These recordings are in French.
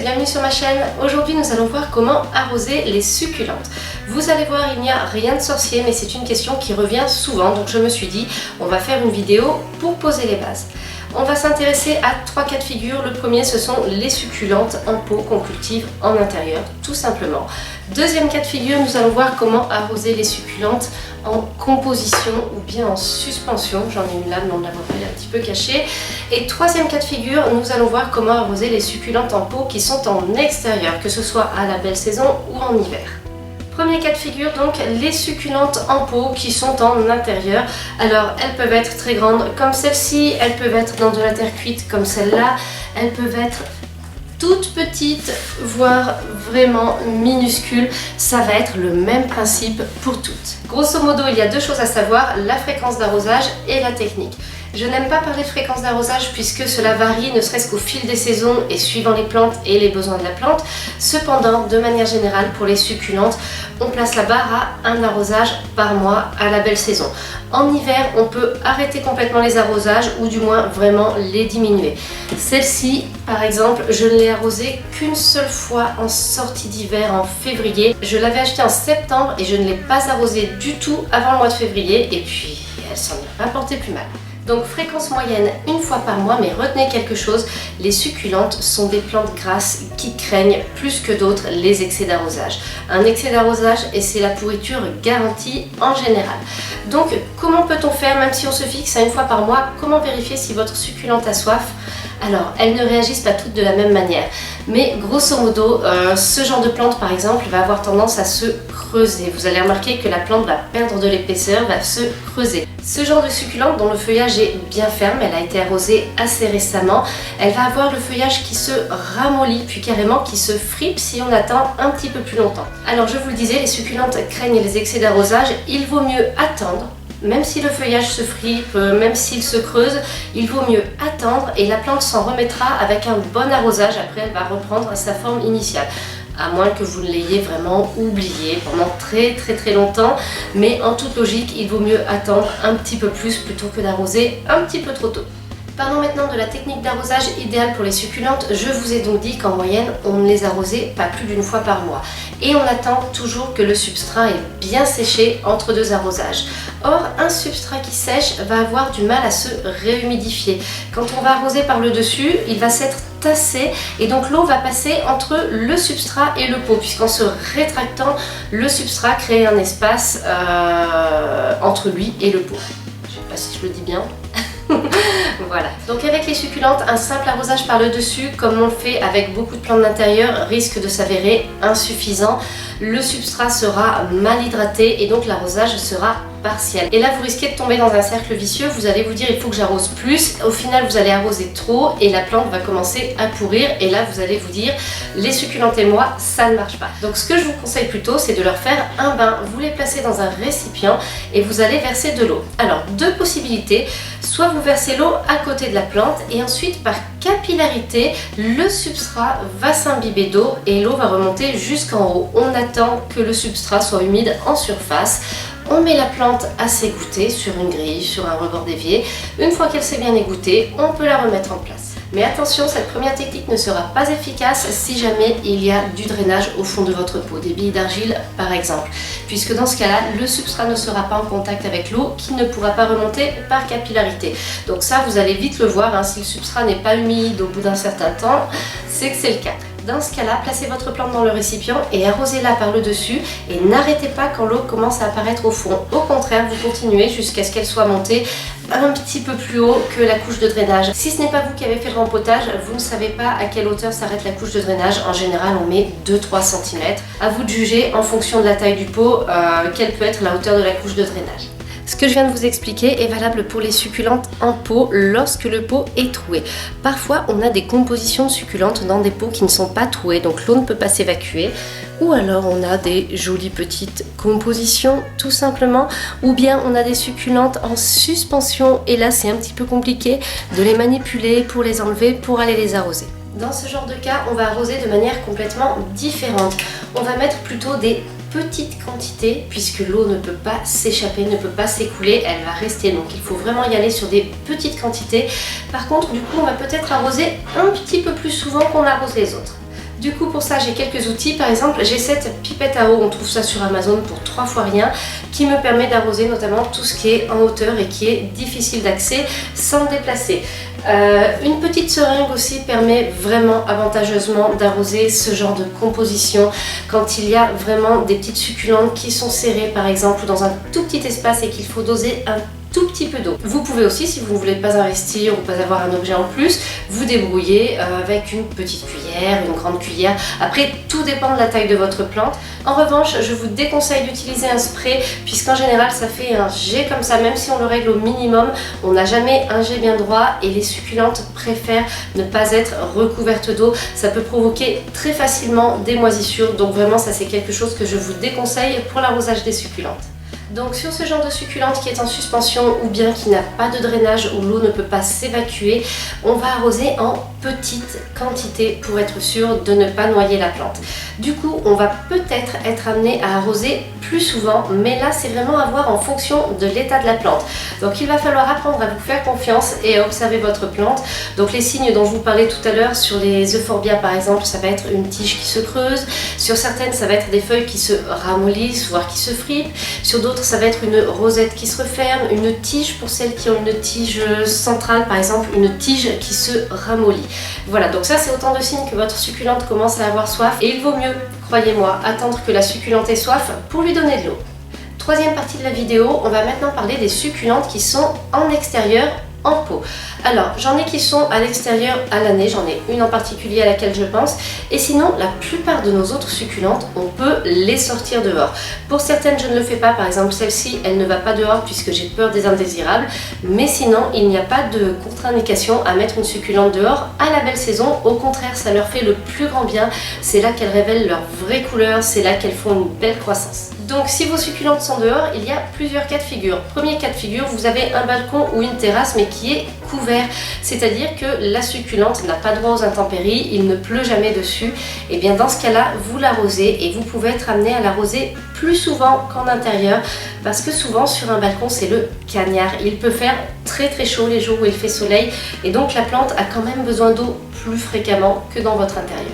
bienvenue sur ma chaîne. Aujourd'hui nous allons voir comment arroser les succulentes. Vous allez voir, il n'y a rien de sorcier, mais c'est une question qui revient souvent, donc je me suis dit on va faire une vidéo pour poser les bases. On va s'intéresser à trois cas de figure. Le premier, ce sont les succulentes en pot qu'on cultive en intérieur, tout simplement. Deuxième cas de figure, nous allons voir comment arroser les succulentes en composition ou bien en suspension. J'en ai une là, mais on la voit pas, elle est un petit peu cachée. Et troisième cas de figure, nous allons voir comment arroser les succulentes en pot qui sont en extérieur, que ce soit à la belle saison ou en hiver. Premier cas de figure, donc les succulentes en pot qui sont en intérieur. Alors elles peuvent être très grandes comme celle-ci, elles peuvent être dans de la terre cuite comme celle-là, elles peuvent être toutes petites, voire vraiment minuscules. Ça va être le même principe pour toutes. Grosso modo, il y a deux choses à savoir, la fréquence d'arrosage et la technique. Je n'aime pas parler de fréquence d'arrosage puisque cela varie ne serait-ce qu'au fil des saisons et suivant les plantes et les besoins de la plante. Cependant, de manière générale, pour les succulentes, on place la barre à un arrosage par mois à la belle saison. En hiver, on peut arrêter complètement les arrosages ou du moins vraiment les diminuer. Celle-ci, par exemple, je ne l'ai arrosée qu'une seule fois en sortie d'hiver en février. Je l'avais achetée en septembre et je ne l'ai pas arrosée du tout avant le mois de février et puis elle s'en est pas portée plus mal. Donc fréquence moyenne une fois par mois, mais retenez quelque chose, les succulentes sont des plantes grasses qui craignent plus que d'autres les excès d'arrosage. Un excès d'arrosage et c'est la pourriture garantie en général. Donc comment peut-on faire, même si on se fixe à une fois par mois, comment vérifier si votre succulente a soif? Alors, elles ne réagissent pas toutes de la même manière, mais grosso modo, ce genre de plante par exemple va avoir tendance à se creuser. Vous allez remarquer que la plante va perdre de l'épaisseur, va se creuser. Ce genre de succulente dont le feuillage est bien ferme, elle a été arrosée assez récemment, elle va avoir le feuillage qui se ramollit, puis carrément qui se fripe si on attend un petit peu plus longtemps. Alors je vous le disais, les succulentes craignent les excès d'arrosage, il vaut mieux attendre. Même si le feuillage se fripe, même s'il se creuse, il vaut mieux attendre et la plante s'en remettra avec un bon arrosage. Après, elle va reprendre sa forme initiale. À moins que vous ne l'ayez vraiment oublié pendant très longtemps. Mais en toute logique, il vaut mieux attendre un petit peu plus plutôt que d'arroser un petit peu trop tôt. Parlons maintenant de la technique d'arrosage idéale pour les succulentes. Je vous ai donc dit qu'en moyenne, on ne les arrosait pas plus d'une fois par mois. Et on attend toujours que le substrat est bien séché entre deux arrosages. Or, un substrat qui sèche va avoir du mal à se réhumidifier. Quand on va arroser par le dessus, il va s'être tassé et donc l'eau va passer entre le substrat et le pot, puisqu'en se rétractant, le substrat crée un espace entre lui et le pot. Je ne sais pas si je le dis bien. Voilà, donc avec les succulentes, un simple arrosage par le dessus, comme on le fait avec beaucoup de plantes d'intérieur, risque de s'avérer insuffisant. Le substrat sera mal hydraté et donc l'arrosage sera partiel. Et là vous risquez de tomber dans un cercle vicieux, vous allez vous dire il faut que j'arrose plus, au final vous allez arroser trop et la plante va commencer à pourrir et là vous allez vous dire les succulentes et moi ça ne marche pas. Donc ce que je vous conseille plutôt c'est de leur faire un bain, vous les placez dans un récipient et vous allez verser de l'eau. Alors deux possibilités, soit vous versez l'eau à côté de la plante et ensuite par capillarité le substrat va s'imbiber d'eau et l'eau va remonter jusqu'en haut. On attend que le substrat soit humide en surface. On met la plante à s'égoutter sur une grille, sur un rebord d'évier. Une fois qu'elle s'est bien égouttée, on peut la remettre en place. Mais attention, cette première technique ne sera pas efficace si jamais il y a du drainage au fond de votre pot, des billes d'argile par exemple, puisque dans ce cas-là, le substrat ne sera pas en contact avec l'eau qui ne pourra pas remonter par capillarité. Donc ça, vous allez vite le voir, hein, si le substrat n'est pas humide au bout d'un certain temps, c'est que c'est le cas. Dans ce cas-là, placez votre plante dans le récipient et arrosez-la par le dessus et n'arrêtez pas quand l'eau commence à apparaître au fond. Au contraire, vous continuez jusqu'à ce qu'elle soit montée un petit peu plus haut que la couche de drainage. Si ce n'est pas vous qui avez fait le rempotage, vous ne savez pas à quelle hauteur s'arrête la couche de drainage. En général, on met 2-3 cm. À vous de juger en fonction de la taille du pot, quelle peut être la hauteur de la couche de drainage. Ce que je viens de vous expliquer est valable pour les succulentes en pot lorsque le pot est troué. Parfois, on a des compositions de succulentes dans des pots qui ne sont pas troués, donc l'eau ne peut pas s'évacuer. Ou alors on a des jolies petites compositions tout simplement, ou bien on a des succulentes en suspension et là c'est un petit peu compliqué de les manipuler pour les enlever, pour aller les arroser. Dans ce genre de cas, on va arroser de manière complètement différente. On va mettre plutôt des petites quantités puisque l'eau ne peut pas s'échapper, ne peut pas s'écouler, elle va rester. Donc il faut vraiment y aller sur des petites quantités. Par contre, du coup, on va peut-être arroser un petit peu plus souvent qu'on arrose les autres. Du coup pour ça j'ai quelques outils, par exemple j'ai cette pipette à eau, on trouve ça sur Amazon pour 3 fois rien, qui me permet d'arroser notamment tout ce qui est en hauteur et qui est difficile d'accès sans me déplacer. Une petite seringue aussi permet vraiment avantageusement d'arroser ce genre de composition quand il y a vraiment des petites succulentes qui sont serrées par exemple dans un tout petit espace et qu'il faut doser un tout petit peu d'eau. Vous pouvez aussi, si vous ne voulez pas investir ou pas avoir un objet en plus, vous débrouiller avec une petite cuillère, une grande cuillère. Après, tout dépend de la taille de votre plante. En revanche, je vous déconseille d'utiliser un spray puisqu'en général, ça fait un jet comme ça. Même si on le règle au minimum, on n'a jamais un jet bien droit et les succulentes préfèrent ne pas être recouvertes d'eau. Ça peut provoquer très facilement des moisissures. Donc vraiment, ça c'est quelque chose que je vous déconseille pour l'arrosage des succulentes. Donc sur ce genre de succulente qui est en suspension ou bien qui n'a pas de drainage où l'eau ne peut pas s'évacuer, on va arroser en petite quantité pour être sûr de ne pas noyer la plante. Du coup, on va peut-être être amené à arroser plus souvent, mais là c'est vraiment à voir en fonction de l'état de la plante. Donc il va falloir apprendre à vous faire confiance et à observer votre plante. Donc les signes dont je vous parlais tout à l'heure sur les euphorbias par exemple, ça va être une tige qui se creuse. Sur certaines, ça va être des feuilles qui se ramollissent, voire qui se fripent. Sur d'autres, ça va être une rosette qui se referme, une tige pour celles qui ont une tige centrale, par exemple une tige qui se ramollit. Voilà, donc ça c'est autant de signes que votre succulente commence à avoir soif et il vaut mieux, croyez-moi, attendre que la succulente ait soif pour lui donner de l'eau. Troisième partie de la vidéo, on va maintenant parler des succulentes qui sont en extérieur, en pot. Alors, j'en ai qui sont à l'extérieur à l'année, j'en ai une en particulier à laquelle je pense, et sinon, la plupart de nos autres succulentes, on peut les sortir dehors. Pour certaines, je ne le fais pas, par exemple celle-ci, elle ne va pas dehors puisque j'ai peur des indésirables, mais sinon, il n'y a pas de contre-indication à mettre une succulente dehors à la belle saison. Au contraire, ça leur fait le plus grand bien, c'est là qu'elles révèlent leur vraie couleur, c'est là qu'elles font une belle croissance. Donc si vos succulentes sont dehors, il y a plusieurs cas de figure. Premier cas de figure, vous avez un balcon ou une terrasse mais qui est couvert, c'est-à-dire que la succulente n'a pas droit aux intempéries, il ne pleut jamais dessus. Et bien dans ce cas-là, vous l'arrosez et vous pouvez être amené à l'arroser plus souvent qu'en intérieur parce que souvent sur un balcon c'est le cagnard. Il peut faire très très chaud les jours où il fait soleil et donc la plante a quand même besoin d'eau plus fréquemment que dans votre intérieur.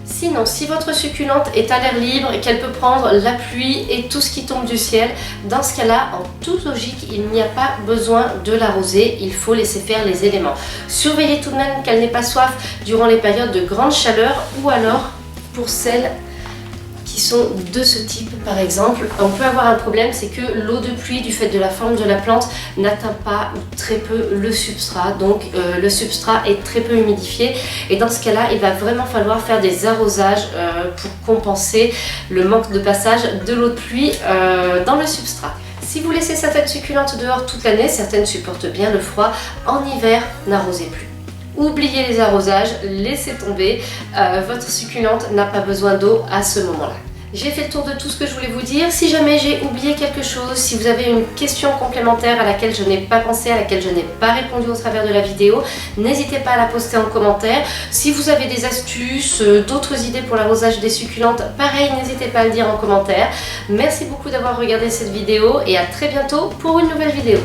Sinon, si votre succulente est à l'air libre et qu'elle peut prendre la pluie et tout ce qui tombe du ciel, dans ce cas-là, en toute logique, il n'y a pas besoin de l'arroser, il faut laisser faire les éléments. Surveillez tout de même qu'elle n'ait pas soif durant les périodes de grande chaleur ou alors pour celles qui sont de ce type par exemple, on peut avoir un problème, c'est que l'eau de pluie du fait de la forme de la plante n'atteint pas ou très peu le substrat, donc le substrat est très peu humidifié et dans ce cas là il va vraiment falloir faire des arrosages pour compenser le manque de passage de l'eau de pluie dans le substrat. Si vous laissez certaines succulentes dehors toute l'année, certaines supportent bien le froid, en hiver n'arrosez plus. Oubliez les arrosages, laissez tomber, votre succulente n'a pas besoin d'eau à ce moment-là. J'ai fait le tour de tout ce que je voulais vous dire. Si jamais j'ai oublié quelque chose, si vous avez une question complémentaire à laquelle je n'ai pas pensé, à laquelle je n'ai pas répondu au travers de la vidéo, n'hésitez pas à la poster en commentaire. Si vous avez des astuces, d'autres idées pour l'arrosage des succulentes, pareil, n'hésitez pas à le dire en commentaire. Merci beaucoup d'avoir regardé cette vidéo et à très bientôt pour une nouvelle vidéo.